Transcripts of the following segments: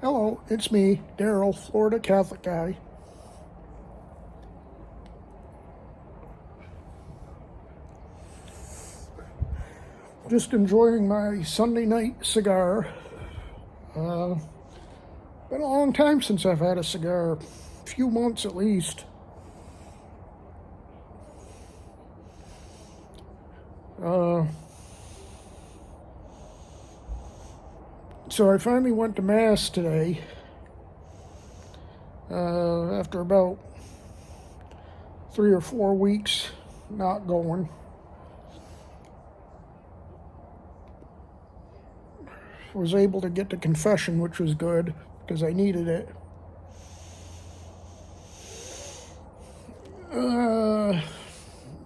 Hello, it's me, Daryl, Florida Catholic guy. Just enjoying my Sunday night cigar. Been a long time since I've had a cigar, a few months at least. So I finally went to Mass today after about 3 or 4 weeks not going. Was able to get to confession, which was good because I needed it.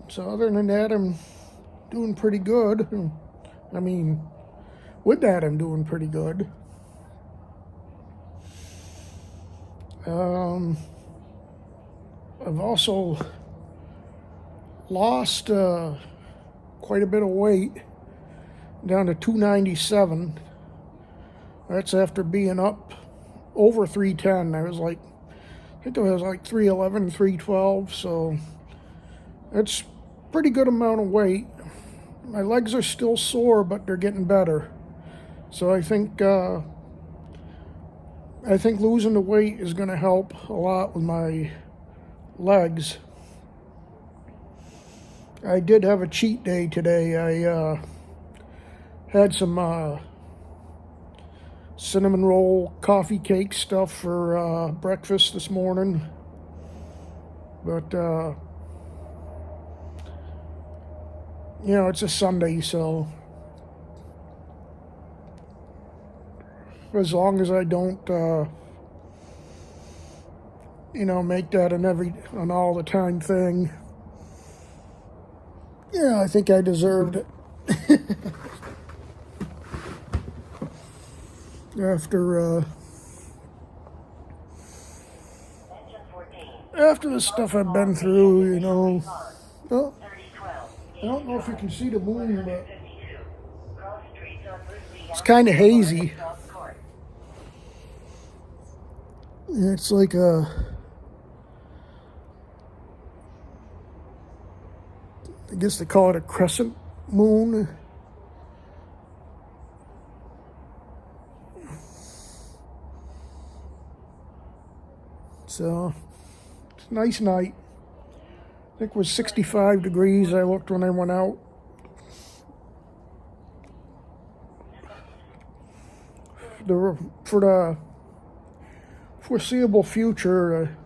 So other than that, I'm doing pretty good. I mean, with that, I'm doing pretty good. I've also lost quite a bit of weight, down to 297. That's after being up over 310. I think it was like 311, 312, so that's pretty good amount of weight. My legs are still sore, but they're getting better. So I think losing the weight is going to help a lot with my legs. I did have a cheat day today. I had some cinnamon roll coffee cake stuff for breakfast this morning. But, it's a Sunday, so as long as I don't, make that an all the time thing, I think I deserved it. After the stuff I've been through, well, I don't know if you can see the moon, but it's kind of hazy. It's like I guess they call it a crescent moon. So, it's a nice night. I think it was 65 degrees. I looked when I went out. For the foreseeable future,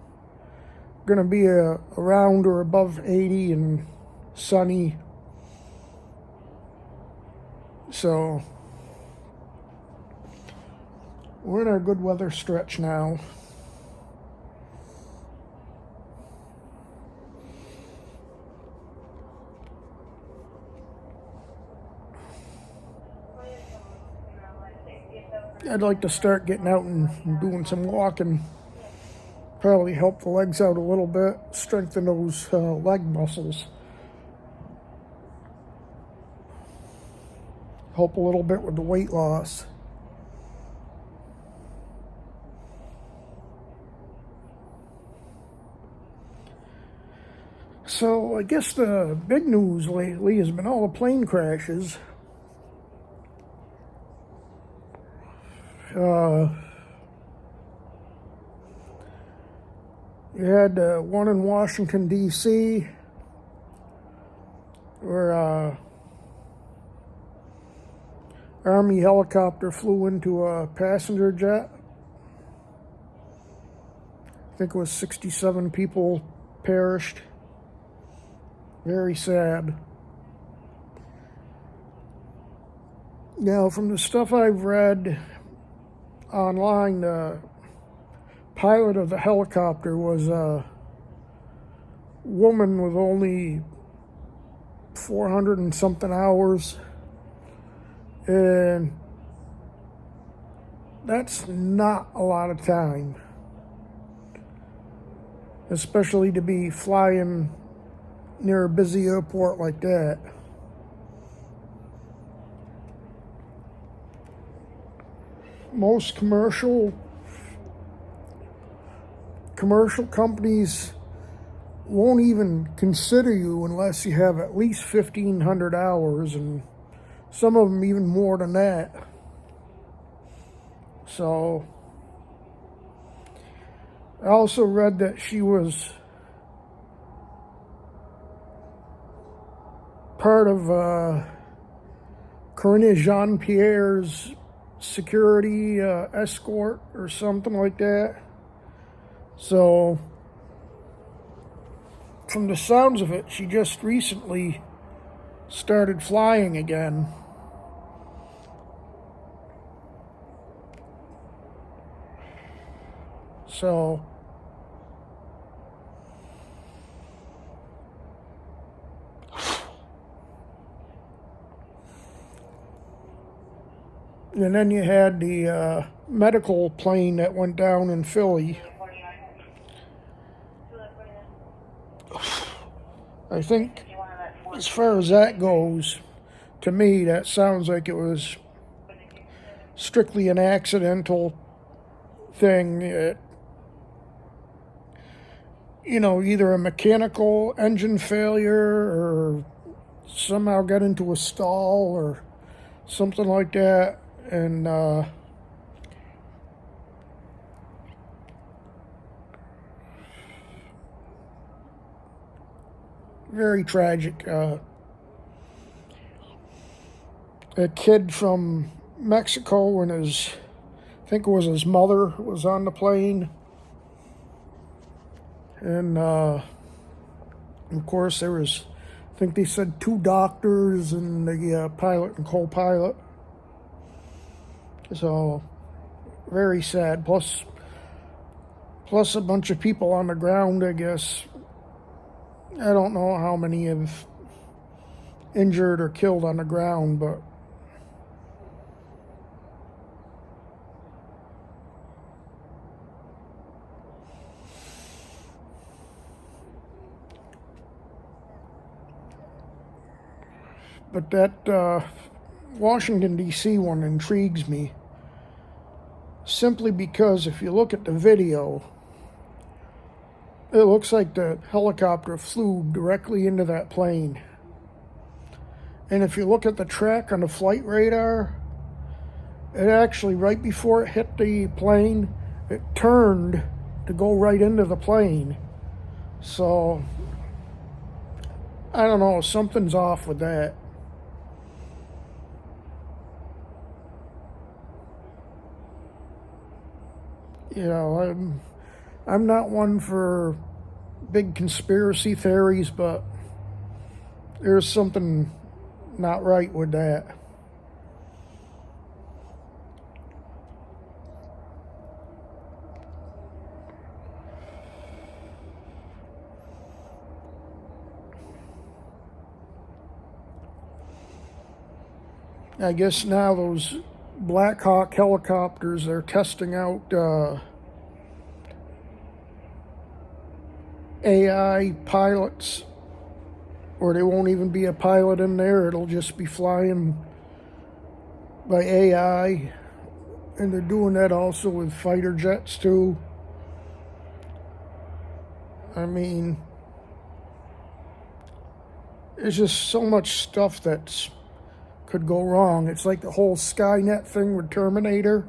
going to be around or above 80 and sunny. So, we're in our good weather stretch now. I'd like to start getting out and doing some walking. Probably help the legs out a little bit, strengthen those leg muscles. Help a little bit with the weight loss. So I guess the big news lately has been all the plane crashes. You had one in Washington, D.C., where Army helicopter flew into a passenger jet. I think it was 67 people perished. Very sad. Now, from the stuff I've read online, the pilot of the helicopter was a woman with only 400 and something hours, and that's not a lot of time, especially to be flying near a busy airport like that. Most commercial commercial companies won't even consider you unless you have at least 1,500 hours, and some of them even more than that. So I also read that she was part of Karine Jean-Pierre's security escort or something like that. So from the sounds of it, she just recently started flying again. So and then you had the medical plane that went down in Philly. I think as far as that goes, to me, that sounds like it was strictly an accidental thing. Either a mechanical engine failure or somehow got into a stall or something like that. And very tragic. A kid from Mexico and I think it was his mother was on the plane. And of course there was, I think they said 2 doctors and the pilot and co-pilot. So very sad. Plus a bunch of people on the ground, I guess. I don't know how many have injured or killed on the ground, but that Washington, D.C. one intrigues me simply because if you look at the video, it looks like the helicopter flew directly into that plane. And if you look at the track on the flight radar, it actually, right before it hit the plane, it turned to go right into the plane. So, I don't know, something's off with that. I'm not one for big conspiracy theories, but there's something not right with that. I guess now those Black Hawk helicopters, they're testing out AI pilots, or there won't even be a pilot in there. It'll just be flying by AI. And they're doing that also with fighter jets too. I mean, there's just so much stuff that could go wrong. It's like the whole Skynet thing with Terminator.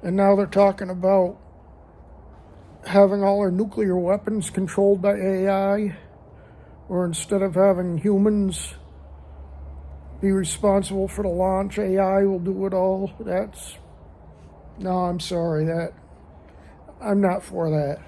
And now they're talking about having all our nuclear weapons controlled by AI, or instead of having humans be responsible for the launch, AI will do it all. No, I'm sorry, I'm not for that.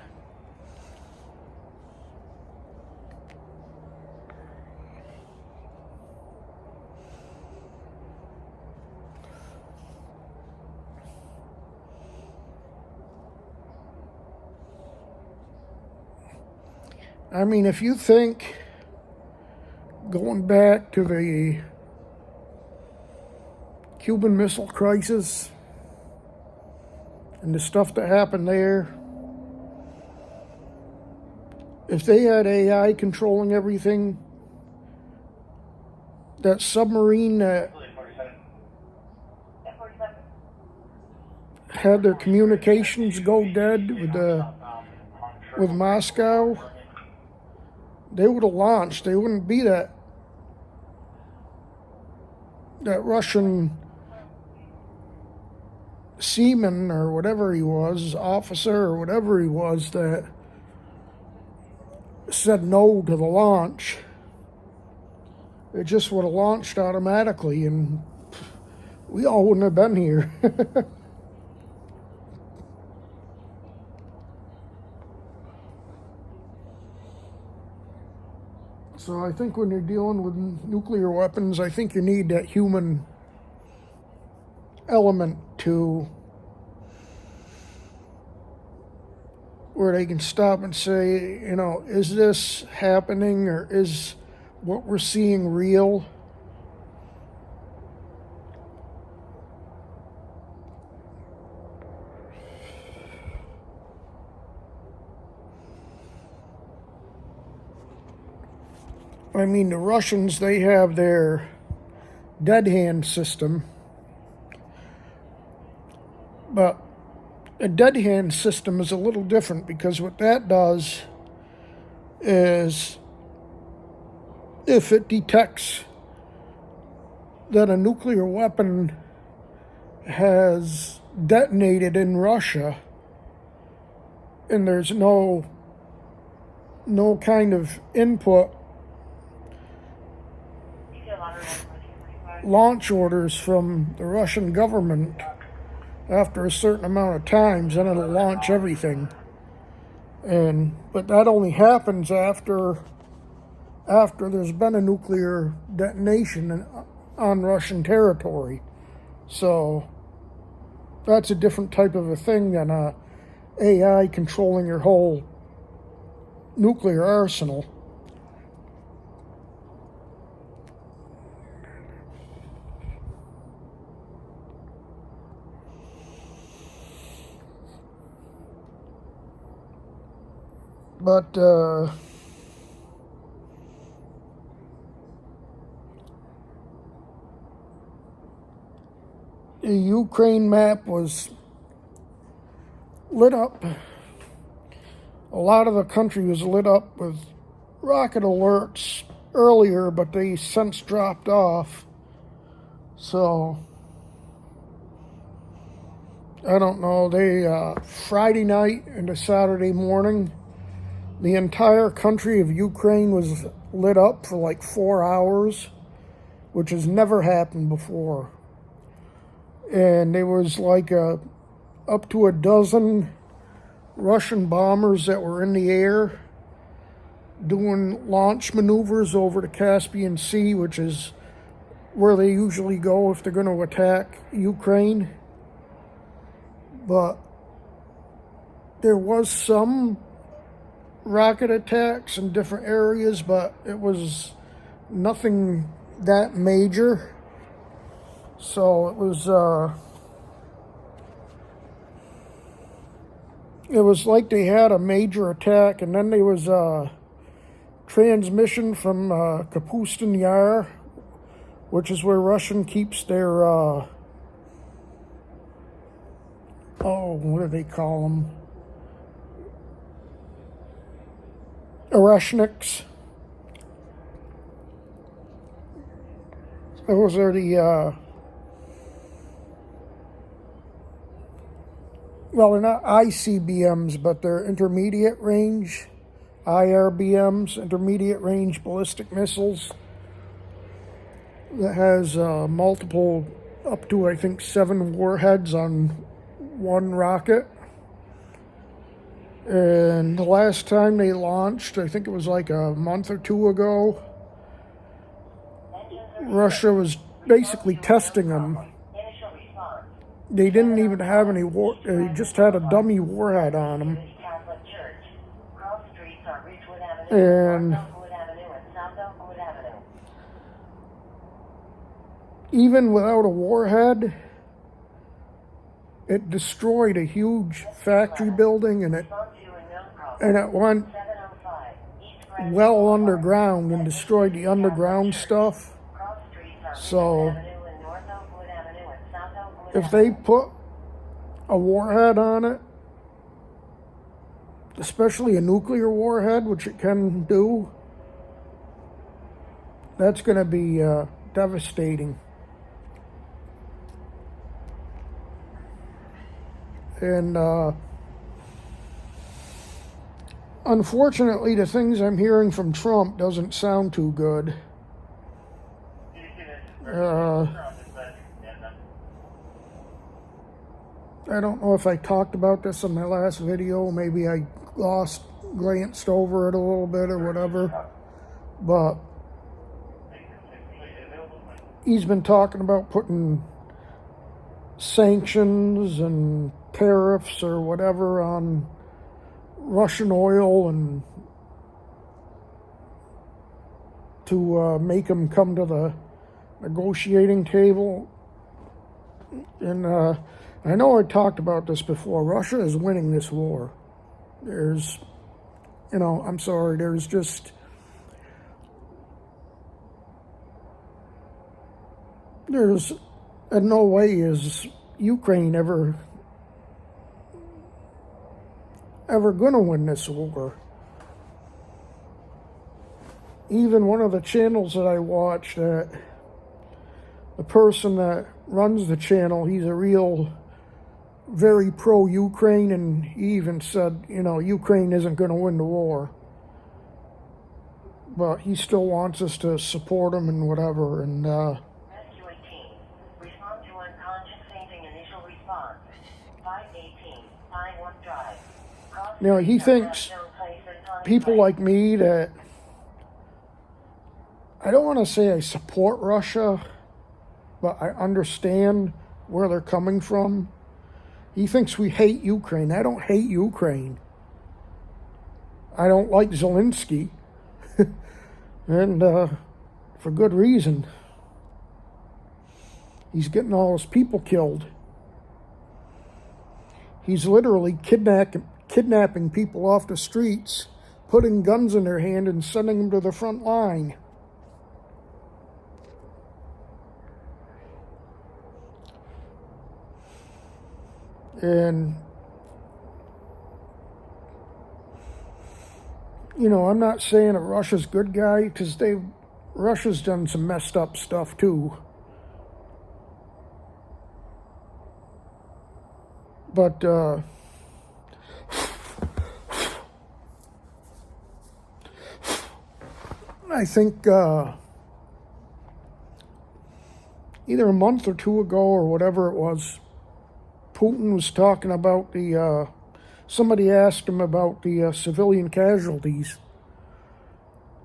I mean, if you think, going back to the Cuban Missile Crisis and the stuff that happened there, if they had AI controlling everything, that submarine that had their communications go dead with Moscow, they would have launched. They wouldn't be that Russian seaman or whatever he was, officer or whatever he was, that said no to the launch. It just would have launched automatically, and we all wouldn't have been here. So I think when you're dealing with nuclear weapons, I think you need that human element to where they can stop and say, you know, is this happening, or is what we're seeing real? I mean, the Russians, they have their dead hand system, but a dead hand system is a little different, because what that does is, if it detects that a nuclear weapon has detonated in Russia and there's no kind of input, launch orders from the Russian government after a certain amount of times, then it'll launch everything. But that only happens after there's been a nuclear detonation on Russian territory. So that's a different type of a thing than a AI controlling your whole nuclear arsenal. But the Ukraine map was lit up. A lot of the country was lit up with rocket alerts earlier, but they since dropped off. So I don't know. Friday night into Saturday morning, the entire country of Ukraine was lit up for like 4 hours, which has never happened before. And there was like up to a dozen Russian bombers that were in the air doing launch maneuvers over the Caspian Sea, which is where they usually go if they're going to attack Ukraine. But there was some rocket attacks in different areas, but it was nothing that major. So it was like they had a major attack, and then there was a transmission from Kapustin Yar, which is where Russia keeps their what do they call them? Oreshniks. Those are the well, they're not ICBMs, but they're intermediate range, IRBMs, intermediate range ballistic missiles, that has multiple, up to I think 7 warheads on one rocket. And the last time they launched, I think it was like a month or 2 ago, Russia was basically testing them. They didn't even have any they just had a dummy warhead on them. And even without a warhead, it destroyed a huge factory building, and it went well underground and destroyed the underground stuff. So if they put a warhead on it, especially a nuclear warhead, which it can do, that's going to be devastating. And unfortunately, the things I'm hearing from Trump doesn't sound too good. I don't know if I talked about this in my last video. Maybe I glanced over it a little bit or whatever. But he's been talking about putting sanctions and tariffs or whatever on Russian oil and to make them come to the negotiating table. And I know I talked about this before. Russia is winning this war. There's, I'm sorry, there's just, there's in no way is Ukraine ever going to win this war. Even one of the channels that I watch, that the person that runs the channel, he's a real very pro-Ukraine, and he even said, Ukraine isn't going to win the war. But he still wants us to support him and whatever. And Rescue 18. Respond to unconscious fainting initial response. 518. 91 Drive. he thinks people like me that, I don't want to say I support Russia, but I understand where they're coming from. He thinks we hate Ukraine. I don't hate Ukraine. I don't like Zelensky. And for good reason. He's getting all his people killed. He's literally kidnapping people off the streets, putting guns in their hand and sending them to the front line. And, I'm not saying that Russia's a good guy, because Russia's done some messed up stuff too. But, I think, either a month or two ago or whatever it was, Putin was talking about somebody asked him about the civilian casualties.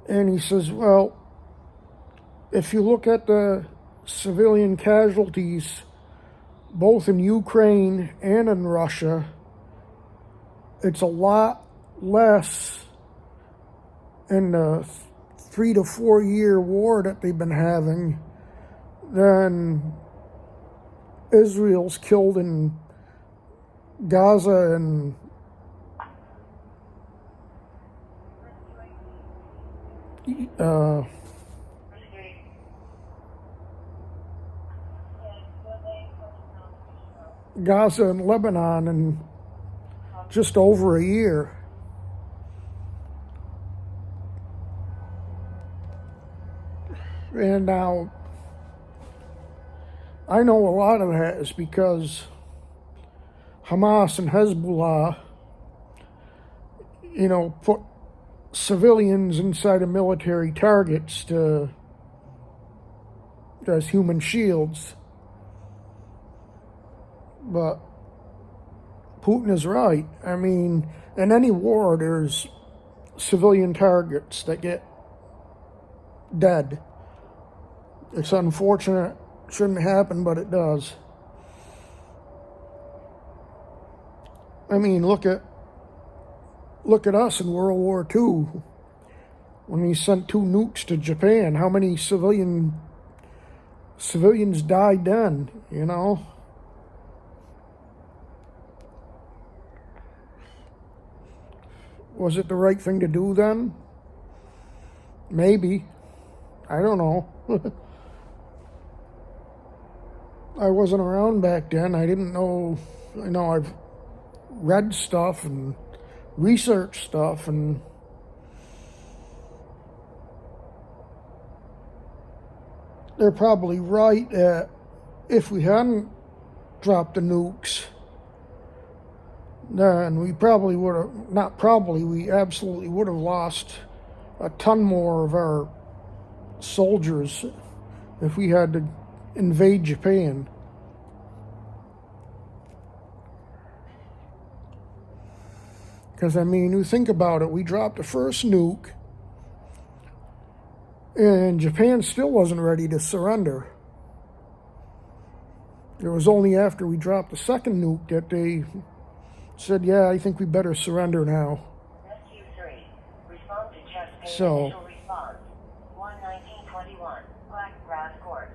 And he says, well, if you look at the civilian casualties, both in Ukraine and in Russia, it's a lot less in the 3 to 4 year war that they've been having than Israel's killed in Gaza and Gaza and Lebanon in just over a year. And now, I know a lot of that is because Hamas and Hezbollah, put civilians inside of military targets as human shields. But Putin is right. I mean, in any war, there's civilian targets that get dead. It's unfortunate. Shouldn't happen, but it does. I mean, look at us in World War II. When we sent 2 nukes to Japan, how many civilians died then, Was it the right thing to do then? Maybe. I don't know. I wasn't around back then. I didn't know I've read stuff and researched stuff, and they're probably right that if we hadn't dropped the nukes, then we probably would have, not probably, we absolutely would have lost a ton more of our soldiers if we had to invade Japan. Because, I mean, you think about it, we dropped the first nuke, and Japan still wasn't ready to surrender. It was only after we dropped the second nuke that they said, yeah, I think we better surrender now. Rescue 3. Respond to chest pain So, initial response. 11921. Black Grass Court.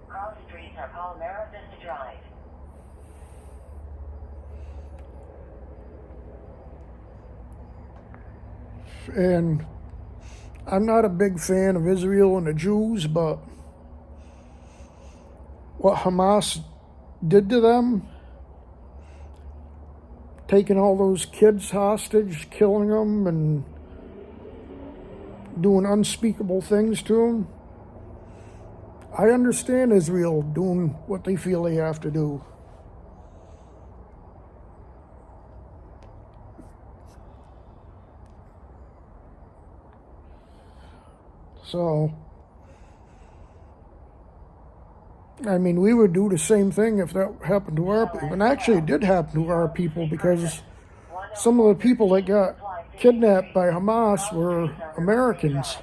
Cross streets are Palmera Vista Drive. and I'm not a big fan of Israel and the Jews, but what Hamas did to them, taking all those kids hostage, killing them, and doing unspeakable things to them, I understand Israel doing what they feel they have to do. So, I mean, we would do the same thing if that happened to our people. And actually, it did happen to our people, because some of the people that got kidnapped by Hamas were Americans.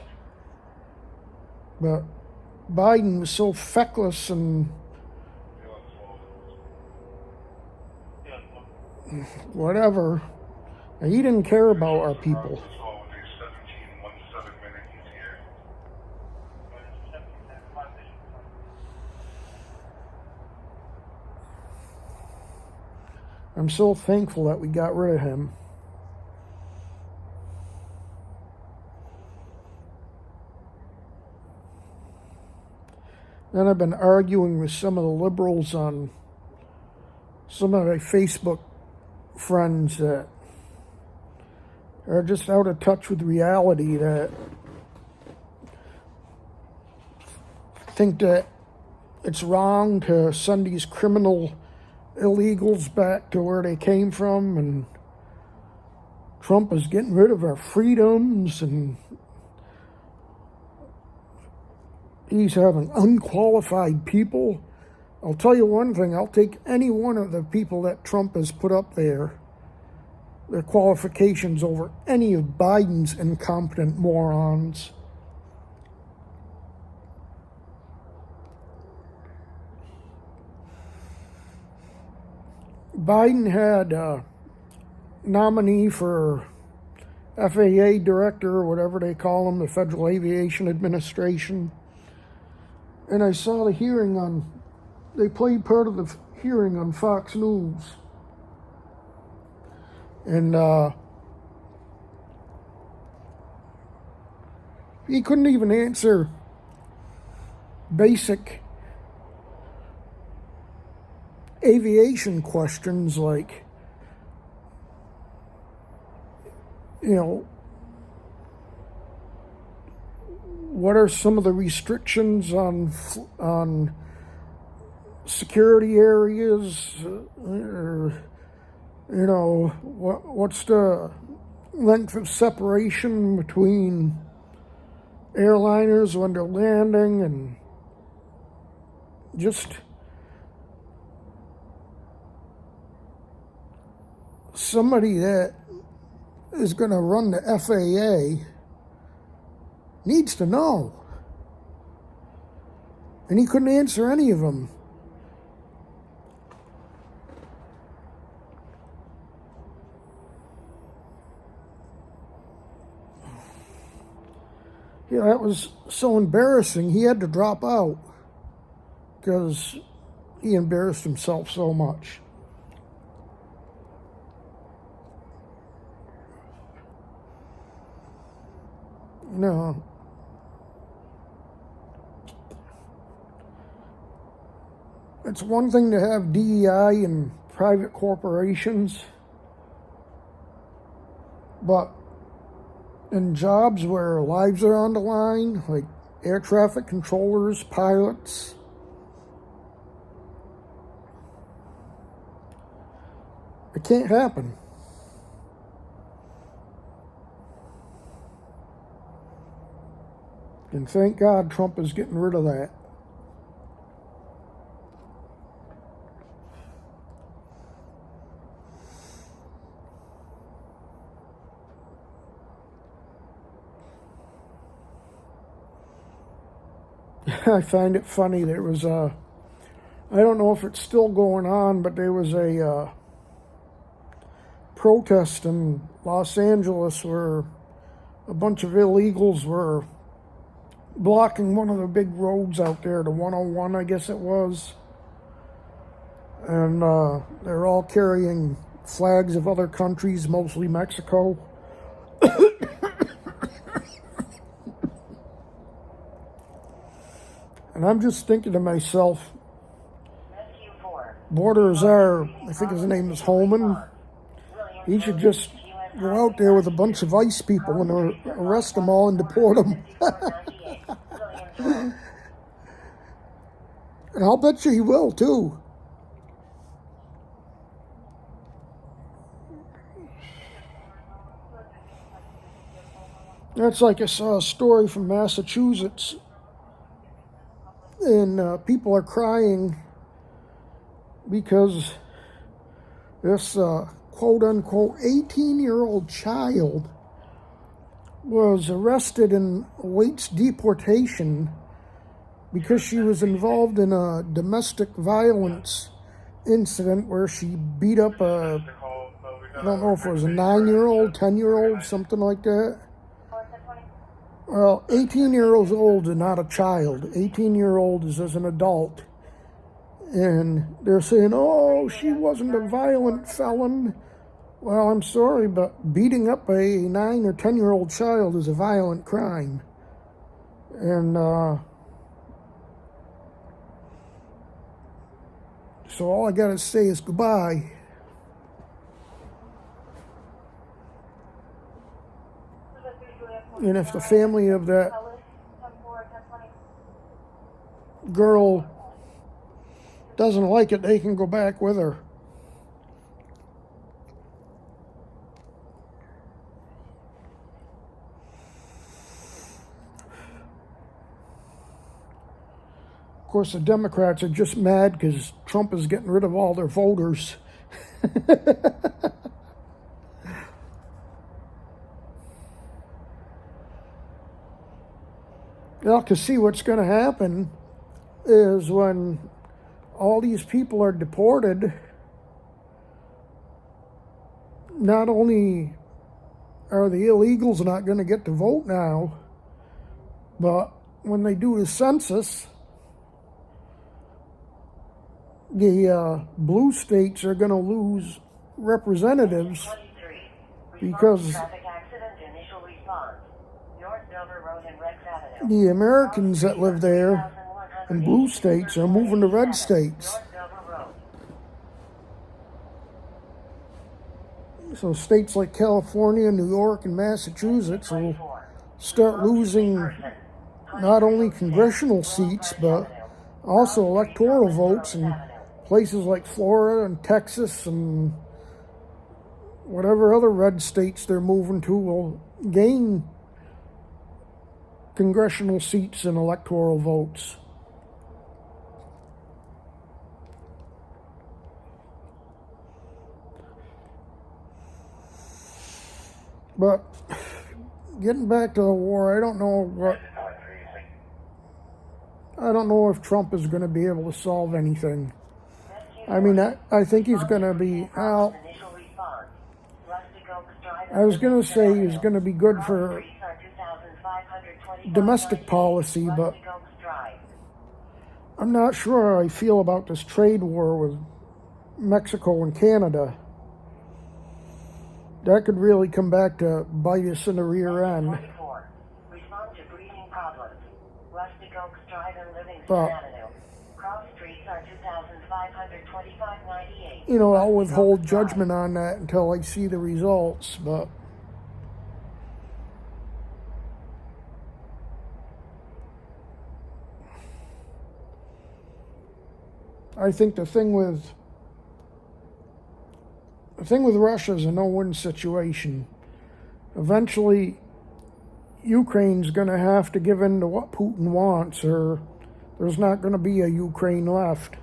But Biden was so feckless and whatever. And he didn't care about our people. I'm so thankful that we got rid of him. Then I've been arguing with some of the liberals on some of my Facebook friends that are just out of touch with reality, that think that it's wrong to send these criminal illegals back to where they came from, and Trump is getting rid of our freedoms, and he's having unqualified people. I'll tell you one thing, I'll take any one of the people that Trump has put up there, their qualifications, over any of Biden's incompetent morons. Biden had a nominee for FAA director, or whatever they call them, the Federal Aviation Administration. And I saw the hearing they played part of the hearing on Fox News. And he couldn't even answer basic aviation questions like, what are some of the restrictions on security areas? What's the length of separation between airliners when they're landing, and just somebody that is going to run the FAA needs to know. And he couldn't answer any of them. Yeah, that was so embarrassing. He had to drop out because he embarrassed himself so much. No. It's one thing to have DEI and private corporations. But in jobs where lives are on the line, like air traffic controllers, pilots, it can't happen. And thank God Trump is getting rid of that. I find it funny. There was I don't know if it's still going on, but there was a protest in Los Angeles where a bunch of illegals were blocking one of the big roads out there, the 101, I guess it was. And they're all carrying flags of other countries, mostly Mexico. And I'm just thinking to myself, Border Czar, I think his name is Holman, he should just go out there with a bunch of ICE people and arrest them all and deport them. And I'll bet you he will, too. That's like I saw a story from Massachusetts, and people are crying because this quote-unquote 18-year-old child was arrested and awaits deportation because she was involved in a domestic violence incident where she beat up I don't know if it was a 9-year-old, 10-year-old, something like that. Well, 18-year-olds are not a child. 18-year-old is as an adult. And they're saying, oh, she wasn't a violent felon. Well, I'm sorry, but beating up a 9 or 10-year-old child is a violent crime. And so all I gotta say is goodbye. And if the family of that girl doesn't like it, they can go back with her. Of course, the Democrats are just mad because Trump is getting rid of all their voters. Well, to see what's going to happen is when all these people are deported, not only are the illegals not going to get to vote now, but when they do the census, the blue states are going to lose representatives because the Americans that live there in blue states are moving to red states. So states like California, New York, and Massachusetts will start losing not only congressional seats, but also electoral votes, and places like Florida and Texas and whatever other red states they're moving to will gain congressional seats and electoral votes. But getting back to the war, I don't know if Trump is going to be able to solve anything. I mean, I think he's going to be out. I was going to say he's going to be good for domestic policy, but I'm not sure how I feel about this trade war with Mexico and Canada. That could really come back to bite us in the rear end. But are 2,525.98. You know, I'll withhold judgment on that until I see the results, but I think the thing with Russia is a no-win situation. Eventually, Ukraine's going to have to give in to what Putin wants, or there's not going to be a Ukraine left.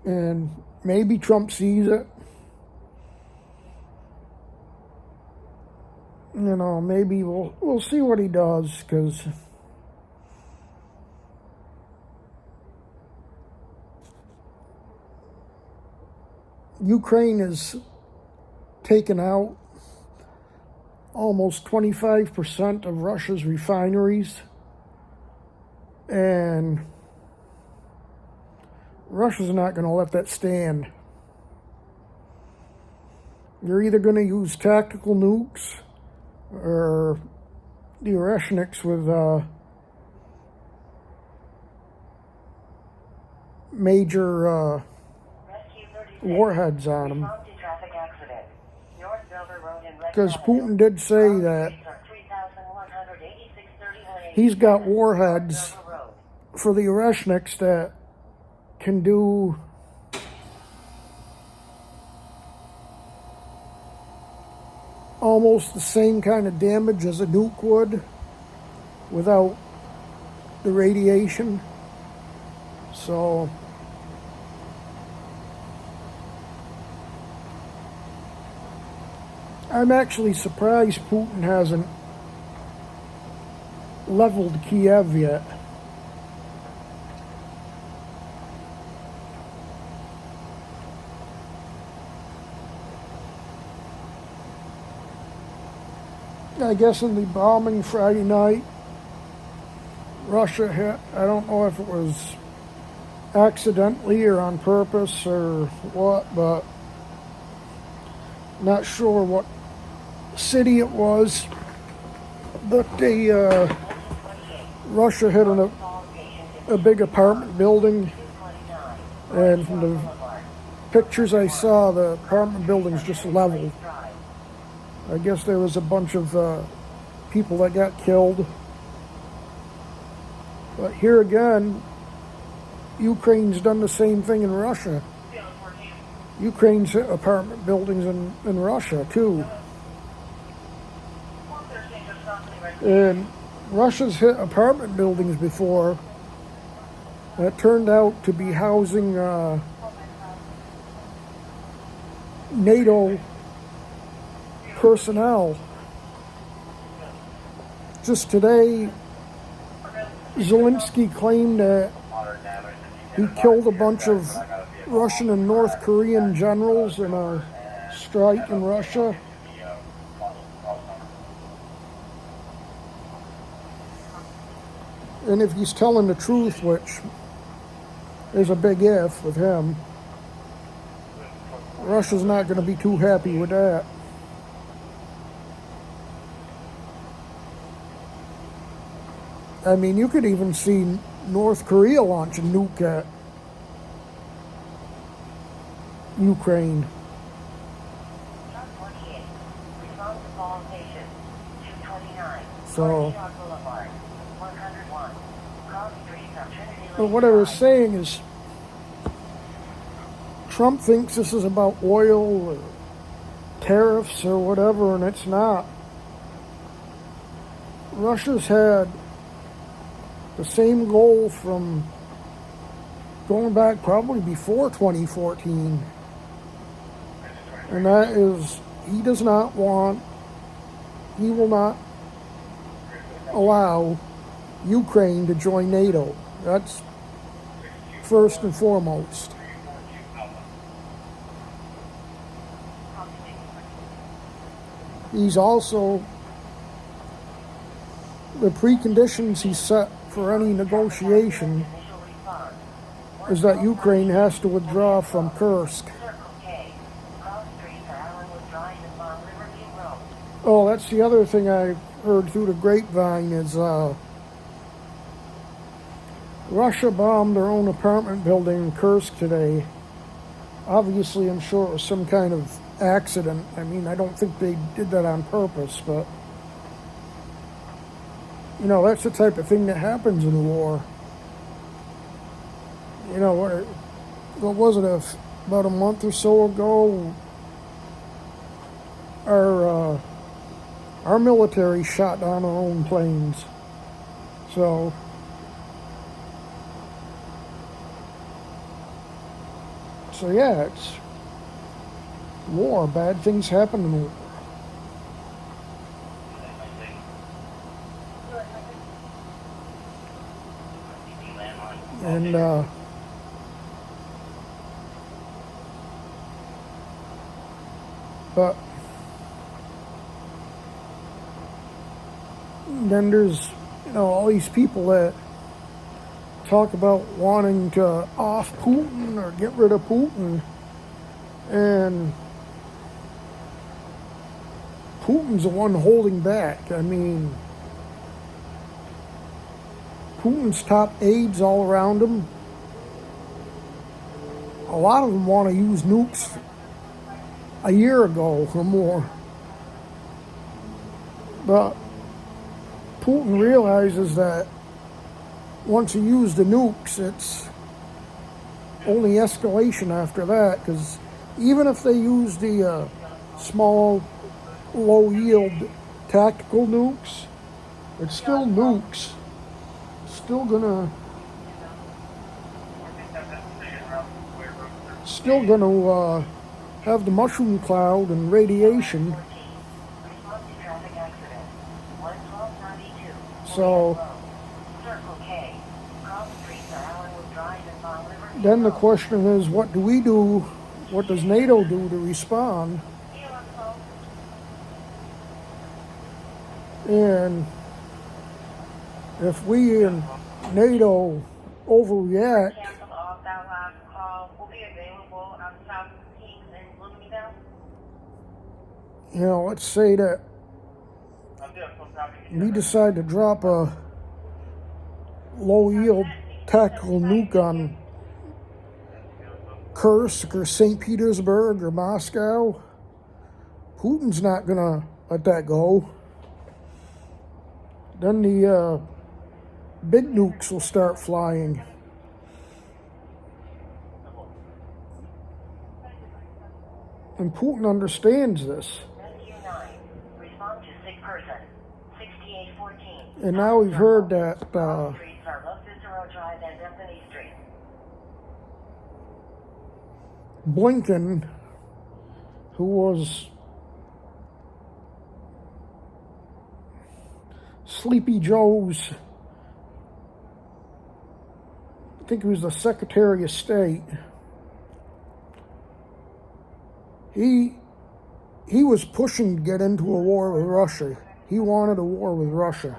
And maybe Trump sees it. You know, maybe we'll see what he does, because Ukraine has taken out almost 25% of Russia's refineries, and Russia's not going to let that stand. They're either going to use tactical nukes or the Oreshniks with major warheads on them. Because Putin did say that he's got warheads for the Oreshniks that can do almost the same kind of damage as a nuke would without the radiation. So I'm actually surprised Putin hasn't leveled Kiev yet. I guess in the bombing Friday night, Russia hit, I don't know if it was accidentally or on purpose or what, but not sure what city it was, but Russia hit a big apartment building, and from the pictures I saw, the apartment building's just leveled. I guess there was a bunch of people that got killed. But here again, Ukraine's done the same thing in Russia. Ukraine's hit apartment buildings in Russia, too. And Russia's hit apartment buildings before that turned out to be housing NATO personnel. Just today, Zelensky claimed that he killed a bunch of Russian and North Korean generals in a strike in Russia. And if he's telling the truth, which is a big if with him, Russia's not going to be too happy with that. I mean, you could even see North Korea launch a nuke at Ukraine. So, but what I was saying is, Trump thinks this is about oil or tariffs or whatever, and it's not. Russia's had the same goal from going back probably before 2014. And that is, he will not allow Ukraine to join NATO. That's first and foremost. He's also, the preconditions he set for any negotiation is that Ukraine has to withdraw from Kursk. Oh, that's the other thing I heard through the grapevine is Russia bombed their own apartment building in Kursk today. Obviously, I'm sure it was some kind of accident. I mean, I don't think they did that on purpose, but you know, that's the type of thing that happens in war. You know, what was it, about a month or so ago, our military shot down our own planes. So, yeah, it's war. Bad things happen in war. And but then there's, you know, all these people that talk about wanting to off Putin or get rid of Putin, and Putin's the one holding back. I mean, Putin's top aides all around him, a lot of them want to use nukes a year ago or more. But Putin realizes that once you use the nukes, it's only escalation after that, because even if they use the small, low-yield tactical nukes, it's still nukes. Still gonna have the mushroom cloud and radiation. So then the question is, what do we do? What does NATO do to respond? And if we in NATO overreact, you know, let's say that we decide to drop a low-yield tactical nuke on Kursk or St. Petersburg or Moscow, Putin's not going to let that go. Then the big nukes will start flying. And Putin understands this. And now we've heard that Blinken, who was Sleepy Joe's, I think he was the Secretary of State, he was pushing to get into a war with Russia. He wanted a war with Russia.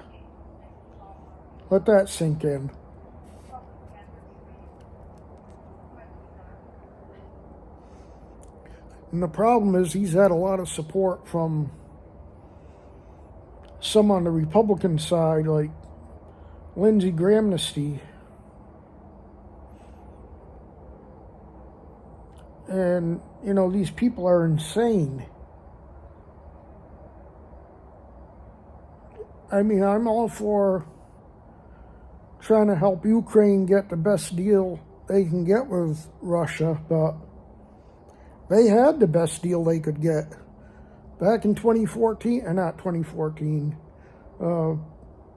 Let that sink in. And the problem is he's had a lot of support from some on the Republican side, like Lindsey Grahamnesty. And, you know, these people are insane. I mean, I'm all for trying to help Ukraine get the best deal they can get with Russia, but they had the best deal they could get. Back in 2014,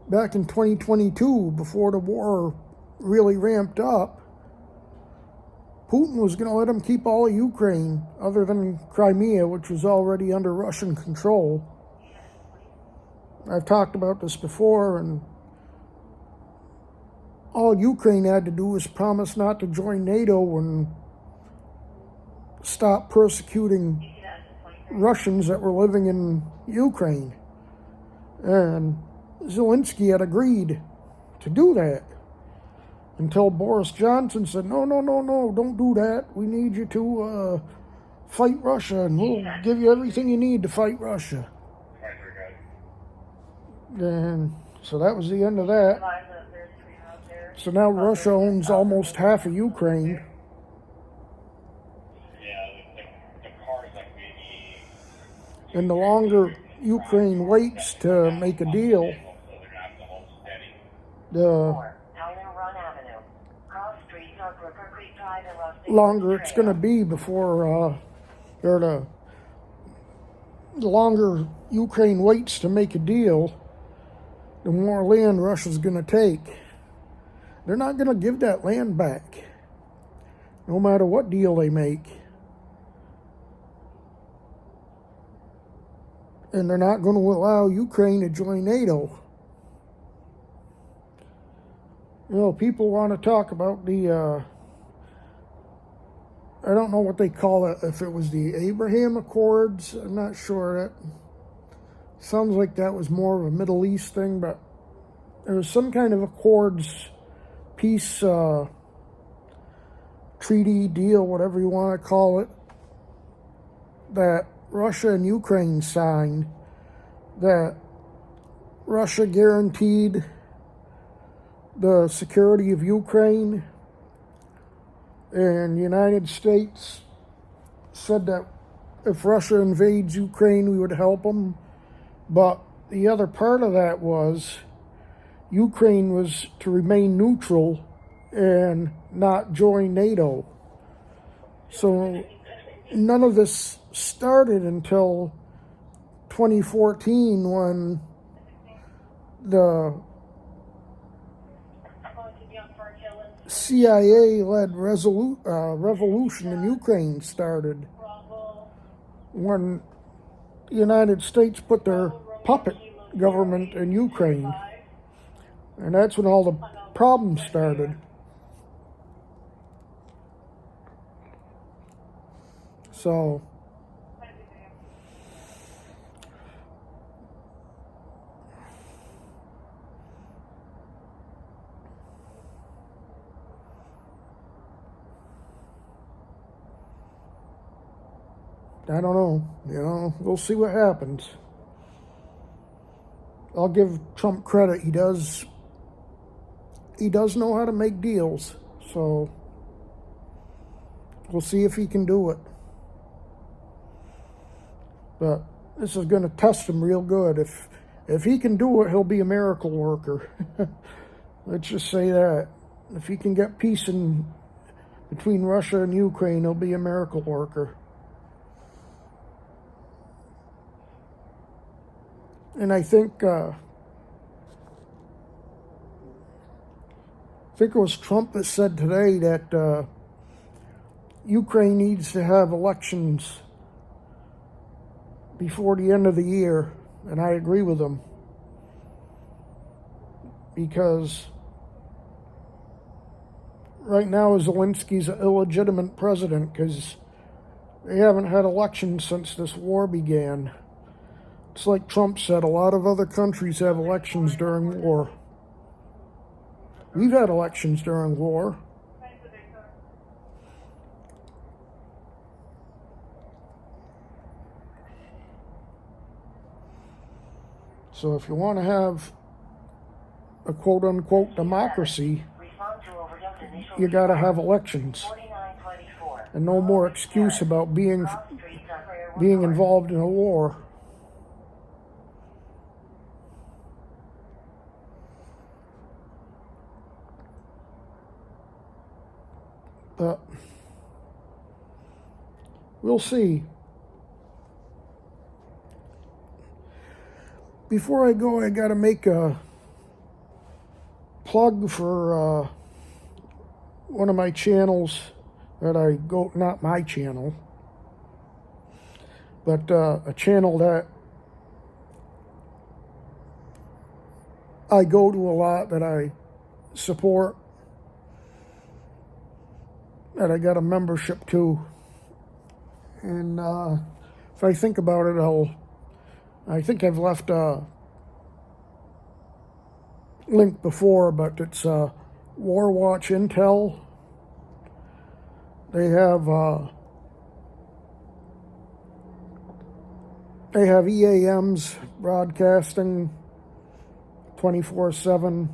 back in 2022, before the war really ramped up, Putin was going to let them keep all of Ukraine, other than Crimea, which was already under Russian control. I've talked about this before, and all Ukraine had to do was promise not to join NATO and stop persecuting Russians that were living in Ukraine. And Zelensky had agreed to do that until Boris Johnson said, no, don't do that. We need you to fight Russia, and we'll give you everything you need to fight Russia. And so that was the end of that. So now Russia owns almost half of Ukraine. And the longer Ukraine waits to make a deal, the longer it's going to be before, or the longer Ukraine waits to make a deal, the more land Russia's going to take. They're not going to give that land back, no matter what deal they make. And they're not going to allow Ukraine to join NATO. You know, people want to talk about the, I don't know what they call it, if it was the Abraham Accords. I'm not sure. That sounds like that was more of a Middle East thing, but there was some kind of accords, peace, treaty, deal, whatever you want to call it, that Russia and Ukraine signed, that Russia guaranteed the security of Ukraine, and the United States said that if Russia invades Ukraine, we would help them. But the other part of that was Ukraine was to remain neutral and not join NATO. So none of this started until 2014, when the CIA-led revolution in Ukraine started, when the United States put their puppet government in Ukraine. And that's when all the problems started. So I don't know. You know, we'll see what happens. I'll give Trump credit. He does know how to make deals. So we'll see if he can do it. But this is going to test him real good. If he can do it, he'll be a miracle worker. Let's just say that. If he can get peace between Russia and Ukraine, he'll be a miracle worker. And I think it was Trump that said today that Ukraine needs to have elections before the end of the year, and I agree with him, because right now Zelensky's an illegitimate president because they haven't had elections since this war began. It's like Trump said, a lot of other countries have elections during war. We've had elections during war. So if you want to have a quote-unquote democracy, you got to have elections. And no more excuse about being involved in a war. But we'll see. Before I go, I got to make a plug for one of my channels that I go, not my channel, but a channel that I go to a lot, that I support, that I got a membership to. And if I think about it, I think I've left a link before, but it's War Watch Intel. They have EAMs broadcasting 24/7.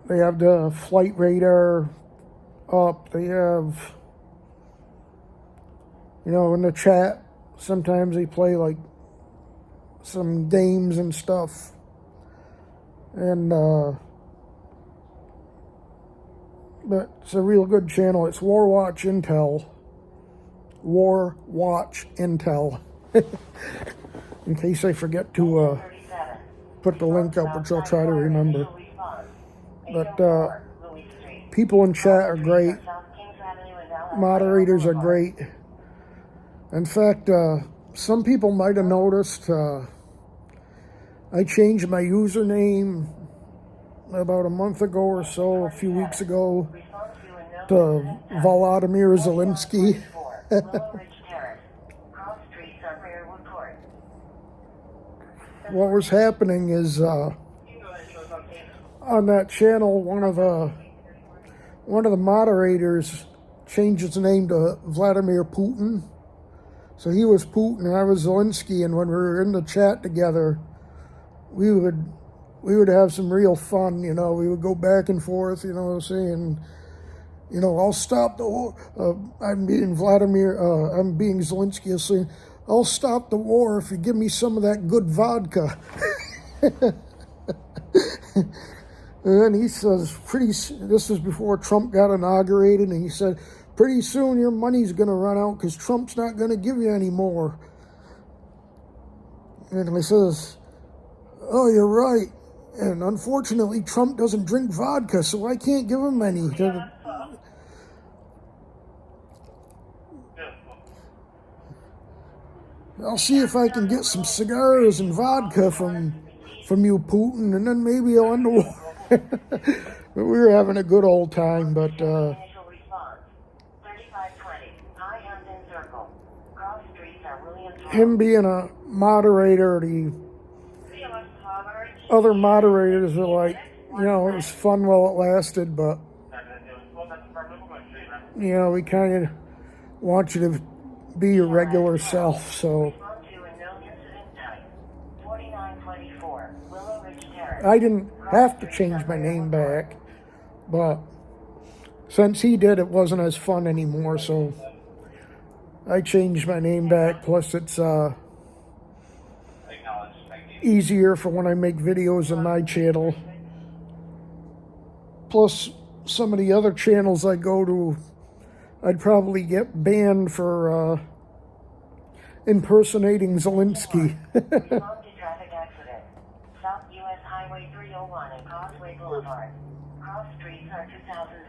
They have the flight radar up. They have, you know, in the chat, sometimes they play like some games and stuff. And, but it's a real good channel. It's War Watch Intel. War Watch Intel. In case I forget to put the link up, which I'll try to remember. But people in chat are great. Moderators are great. In fact, some people might have noticed I changed my username about a month ago or so, a few weeks ago, to Volodymyr Zelensky. What was happening is on that channel, one of the moderators changed his name to Vladimir Putin. So he was Putin and I was Zelensky, and when we were in the chat together, we would have some real fun, you know. We would go back and forth, you know, saying, you know, I'll stop the war. I'm being Zelensky, saying, I'll stop the war if you give me some of that good vodka. And then he says, this was before Trump got inaugurated, and he said, pretty soon your money's going to run out because Trump's not going to give you any more. And he says, oh, you're right. And unfortunately, Trump doesn't drink vodka, so I can't give him any. I'll see if I can get some cigars and vodka from you, Putin, and then maybe I'll end the war. But we were having a good old time, but him being a moderator, the other moderators are like, you know, it was fun while it lasted, but, you know, we kind of want you to be your regular self, so I didn't have to change my name back, but since he did, it wasn't as fun anymore, so I changed my name back. Plus it's easier for when I make videos on my channel. Plus some of the other channels I go to, I'd probably get banned for impersonating Zelensky. Traffic accident. South US Highway 301 and Causeway Boulevard. Cross streets are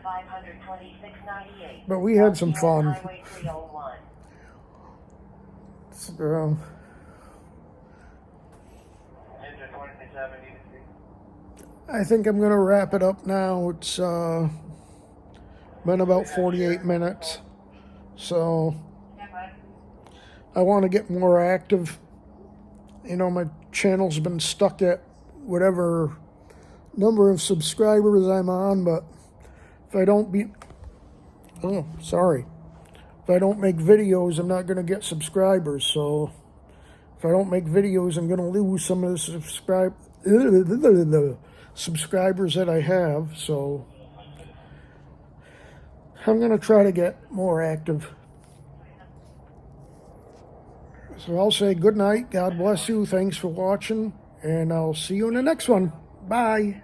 2,526.98. But we had some fun. Highway 301. So, I think I'm going to wrap it up now. It's been about 48 minutes. So I want to get more active. You know, my channel's been stuck at whatever number of subscribers I'm on, but if I don't if I don't make videos, I'm not going to get subscribers. So if I don't make videos, I'm going to lose some of the subscribers that I have. So I'm going to try to get more active. So I'll say good night. God bless you. Thanks for watching. And I'll see you in the next one. Bye.